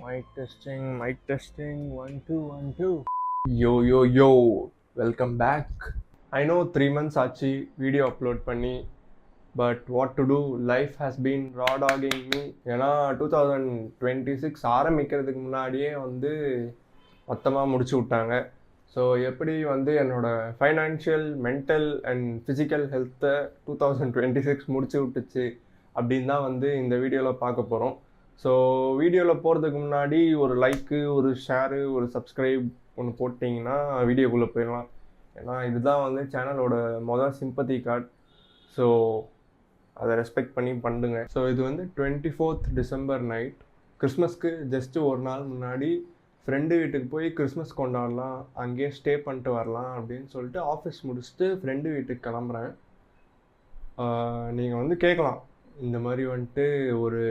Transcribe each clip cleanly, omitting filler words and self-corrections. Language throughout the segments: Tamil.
Mic testing, 1 2 1 2. Yo, welcome back. I know 3 months ஆச்சு வீடியோ அப்லோட் பண்ணி, but what to do, life has been ரா டாகிங் மீ. ஏன்னா 2026 ஆரம்பிக்கிறதுக்கு முன்னாடியே வந்து மொத்தமாக முடிச்சு விட்டாங்க. ஸோ எப்படி வந்து என்னோடய ஃபைனான்ஷியல், மென்டல் அண்ட் ஃபிசிக்கல் ஹெல்த்தை 2026 முடிச்சு விட்டுச்சு அப்படின்னு தான் வந்து இந்த வீடியோவில் பார்க்க போகிறோம். ஸோ வீடியோவில் போகிறதுக்கு முன்னாடி ஒரு லைக்கு, ஒரு ஷேரு, ஒரு சப்ஸ்கிரைப் ஒன்று போட்டிங்கன்னா வீடியோக்குள்ளே போயிடலாம். ஏன்னா இதுதான் வந்து சேனலோட மொதல் சிம்பத்தி கார்டு. ஸோ அதை ரெஸ்பெக்ட் பண்ணி பண்ணுங்க. ஸோ இது வந்து 24th December நைட், கிறிஸ்மஸ்க்கு ஜஸ்ட்டு ஒரு நாள் முன்னாடி ஃப்ரெண்டு வீட்டுக்கு போய் கிறிஸ்மஸ் கொண்டாடலாம், அங்கேயே ஸ்டே பண்ணிட்டு வரலாம் அப்படின்னு சொல்லிட்டு ஆஃபீஸ் முடிச்சுட்டு ஃப்ரெண்டு வீட்டுக்கு கிளம்புறேன். நீங்கள் வந்து கேட்கலாம், இந்த மாதிரி வந்துட்டு ஒரு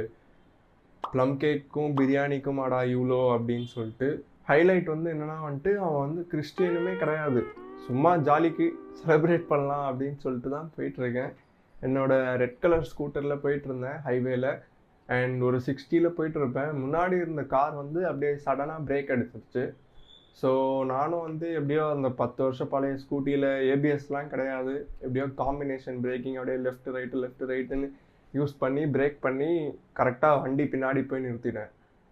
ப்ளம் கேக்கும் பிரியாணிக்கும் ஆடா இவ்வளோ அப்படின்னு சொல்லிட்டு. ஹைலைட் வந்து என்னென்னா வந்துட்டு அவன் வந்து கிறிஸ்டியனுமே கிடையாது, சும்மா ஜாலிக்கு செலிப்ரேட் பண்ணலாம் அப்படின்னு சொல்லிட்டு தான் போயிட்டுருக்கேன். என்னோடய ரெட் கலர் ஸ்கூட்டரில் போயிட்டுருந்தேன் ஹைவேல, அண்ட் ஒரு 60 போயிட்டுருப்பேன். முன்னாடி இருந்த கார் வந்து அப்படியே சடனாக பிரேக் அடிச்சிருச்சு. ஸோ நானும் வந்து எப்படியோ அந்த 10 வருஷம் பழைய ஸ்கூட்டியில் ஏபிஎஸ்லாம் கிடையாது, எப்படியோ காம்பினேஷன் பிரேக்கிங் அப்படியே லெஃப்ட் ரைட்டுன்னு யூஸ் பண்ணி பிரேக் பண்ணி கரெக்டாக வண்டி பின்னாடி போய் நிறுத்திட்டேன்.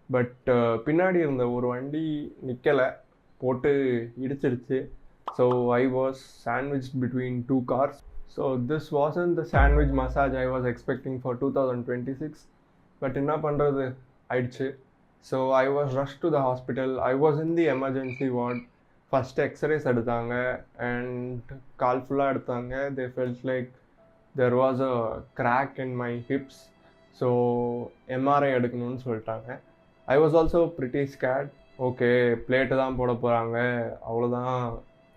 பட் பின்னாடி இருந்த ஒரு வண்டி நிற்கலை, போட்டு இடிச்சிருச்சு. So I was sandwiched between 2 cars. So this wasn't the sandwich massage I was expecting for 2026. But என்ன பண்ணுறது, ஆயிடுச்சு. So I was rush to the hospital. I was in the emergency ward. First X-rays எடுத்தாங்க அண்ட் கால் ஃபுல்லாக எடுத்தாங்க. They felt like there was a crack in my hips, so MRI எடுக்கணும்னு சொல்லிட்டாங்க. I was also pretty scared. Okay, plate தான் போட போகிறாங்க, அவ்வளோதான்,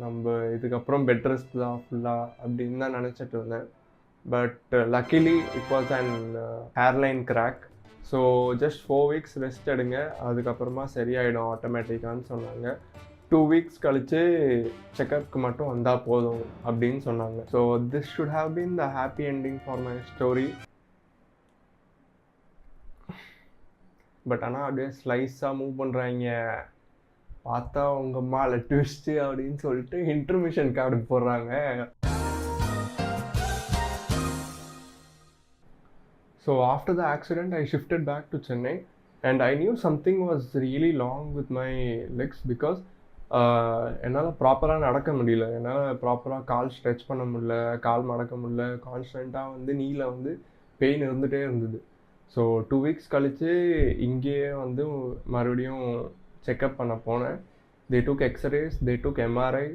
நம்ம இதுக்கப்புறம் பெட் ரெஸ்ட் தான் ஃபுல்லாக அப்படின்னு தான் நினச்சிட்டு இருந்தேன். But luckily it was and hairline crack. So just 4 weeks rest எடுங்க, அதுக்கப்புறமா சரியாயிடும் ஆட்டோமேட்டிக்கான்னு சொன்னாங்க. 2 weeks கழித்து செக்கப்புக்கு மட்டும் வந்தால் போதும் அப்படின்னு சொன்னாங்க. So this should have been the happy ending for my story. But ஆனால் அப்படியே ஸ்லைஸாக மூவ் பண்ணுறாங்க, பார்த்தா உங்கள் அம்மாவில் ட்விஸ்ட்டு அப்படின்னு சொல்லிட்டு இன்டர்மிஷன் கார்டு போடுறாங்க. So after the accident I shifted back to Chennai and I knew something was really wrong with my legs because என்னால் ப்ராப்பராக நடக்க முடியல, என்னால் ப்ராப்பராக கால் ஸ்ட்ரெச் பண்ண முடியல, கால் மடக்க முடியல, கான்ஸ்டண்ட்டாக வந்து நீல வந்து பெயின் இருந்துகிட்டே இருந்தது. ஸோ 2 weeks கழித்து இங்கேயே வந்து மறுபடியும் செக்கப் பண்ண போனேன். They took x-rays, they took MRI,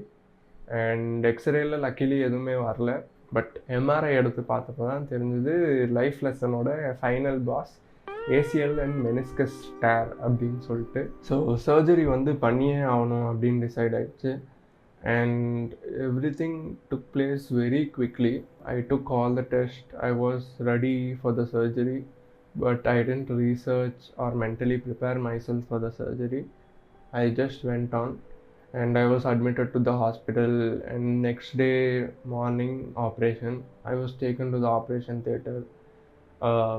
and எக்ஸ்ரேயில் லக்கிலி எதுவுமே வரல. பட் எம்ஆர்ஐ எடுத்து பார்த்தப்போ தான் தெரிஞ்சது லைஃப் லெசனோட final boss ACL and meniscus tear அப்படின்னு சொல்லிட்டு. ஸோ சர்ஜரி வந்து பண்ணியே ஆகணும் அப்படின்னு டிசைட் ஆயிடுச்சு. And everything took place very quickly. I took all the test, I was ready for the surgery, but I didn't research or mentally prepare myself for the surgery. I just went on and I was admitted to the hospital, and next day morning operation. I was taken to the operation theatre.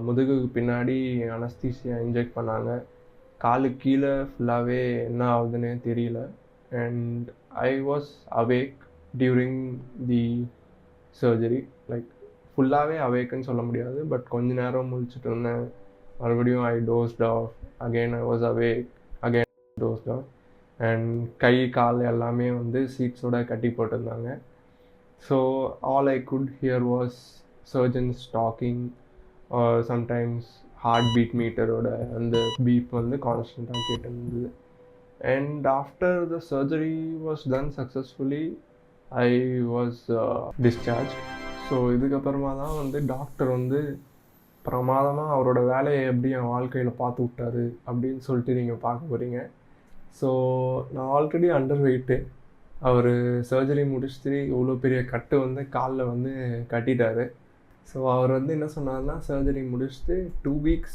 முதுகுக்கு பின்னாடி அனஸ்தீசியா இன்ஜெக்ட் பண்ணாங்க. காலுக்கு கீழே ஃபுல்லாகவே என்ன ஆகுதுன்னே தெரியல. And I was awake during the surgery. Like ஃபுல்லாகவே அவேக்குன்னு சொல்ல முடியாது, பட் கொஞ்ச நேரம் முழிச்சிட்டு இருந்தேன். மறுபடியும் I dozed off, again I was awake, again dozed off. And கை கால் எல்லாமே வந்து சீட்ஸோட கட்டி போட்டிருந்தாங்க. So all I could hear was surgeons talking, or sometimes heart beat மீட்டரோட அந்த பீப் வந்து கான்ஸ்டண்ட்டாக கேட்டிருந்தது. And after the surgery was done successfully, I was discharge. So இதுக்கப்புறமா தான் வந்து டாக்டர் வந்து பிரமாதமாக அவரோட வேலையை எப்படி என் வாழ்க்கையில் பார்த்து விட்டாரு அப்படின்னு சொல்லிட்டு நீங்கள் பார்க்க போகிறீங்க. ஸோ நான் ஆல்ரெடி அண்டர் வெயிட்டு. அவர் சர்ஜரி முடிச்சுட்டு இவ்வளோ பெரிய கட்டு வந்து காலில் வந்து கட்டிட்டார். ஸோ அவர் வந்து என்ன சொன்னார்னா, சர்ஜரி முடிச்சுட்டு 2 weeks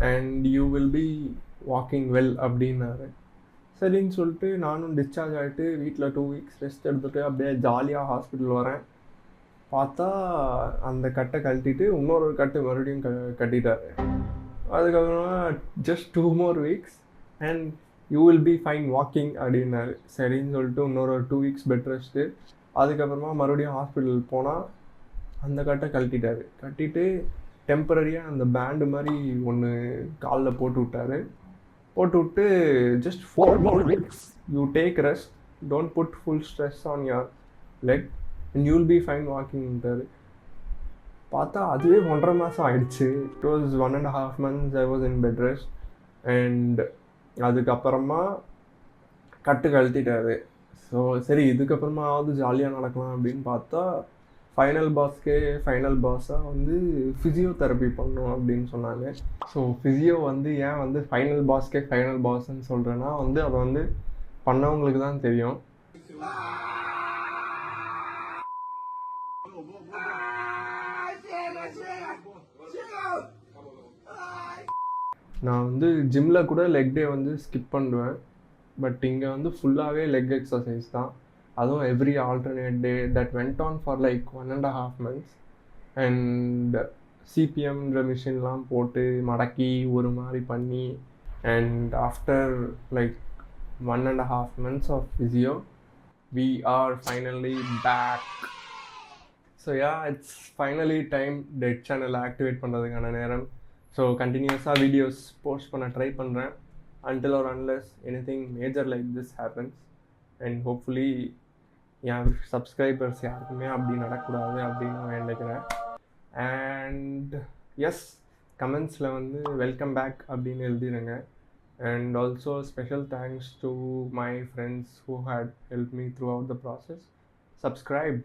and you will B walking well அப்படின்னாரு. சரின்னு சொல்லிட்டு நானும் டிஸ்சார்ஜ் ஆகிட்டு வீட்டில் 2 weeks ரெஸ்ட் எடுத்துகிட்டு அப்படியே ஜாலியாக ஹாஸ்பிட்டல் வரேன். பார்த்தா அந்த கட்டை கழட்டிட்டு இன்னொரு கட்டு மறுபடியும் கட்டிட்டார். அதுக்கப்புறமா just 2 more weeks and you will be fine walking அப்படின்னாரு. சரின்னு சொல்லிட்டு இன்னொரு 2 வீக்ஸ் பெட் ரெஸ்ட்டு. அதுக்கப்புறமா மறுபடியும் ஹாஸ்பிட்டல் போனால் அந்த கட்டை கழட்டிட்டாரு. கட்டிட்டு டெம்பரரியாக அந்த பேண்டு மாதிரி ஒன்று காலில் போட்டு விட்டாரு. போட்டு விட்டு just 4 more weeks you take rest, don't put full stress on your leg and you will be fine வாக்கிங்ட்டாரு. பார்த்தா அதுவே 1.5 மாதம் ஆயிடுச்சு. It was 1.5 months I was in bed rest. And அதுக்கப்புறமா கட்டு கழட்டிட்டாரு. ஸோ சரி இதுக்கப்புறமாவது ஜாலியாக நடக்கலாம் அப்படின்னு பார்த்தா ஃபைனல் பாஸாக வந்து ஃபிசியோதெரப்பி பண்ணணும் அப்படின்னு சொன்னாங்க. ஸோ ஃபிசியோ வந்து ஏன் வந்து ஃபைனல் பாஸ்ன்னு சொல்கிறேன்னா வந்து அதை வந்து பண்ணவங்களுக்கு தான் தெரியும். நான் வந்து ஜிம்மில் கூட லெக் டே வந்து ஸ்கிப் பண்ணுவேன். பட் இங்கே வந்து ஃபுல்லாகவே லெக் எக்ஸசைஸ் தான். அதுவும் every alternate day. That went on for like 1.5 months. And சிபிஎம்ன்ற மிஷின்லாம் போட்டு மடக்கி ஒரு மாதிரி பண்ணி and after like 1.5 months of physio we are finally back. So yeah, it's finally time dead channel activate பண்ணுறதுக்கான நேரம். ஸோ கண்டினியூஸாக வீடியோஸ் போஸ்ட் பண்ண ட்ரை பண்ணுறேன் until or unless anything major like this happens. And hopefully N subscribers யாருக்குமே அப்படி நடக்கூடாது அப்படின்னு நான் நினைக்கிறேன். அண்ட் எஸ், கமெண்ட்ஸில் வந்து வெல்கம் பேக் அப்படின்னு எழுதிடுங்க. And also special thanks to my friends who had helped me throughout the process. Subscribe.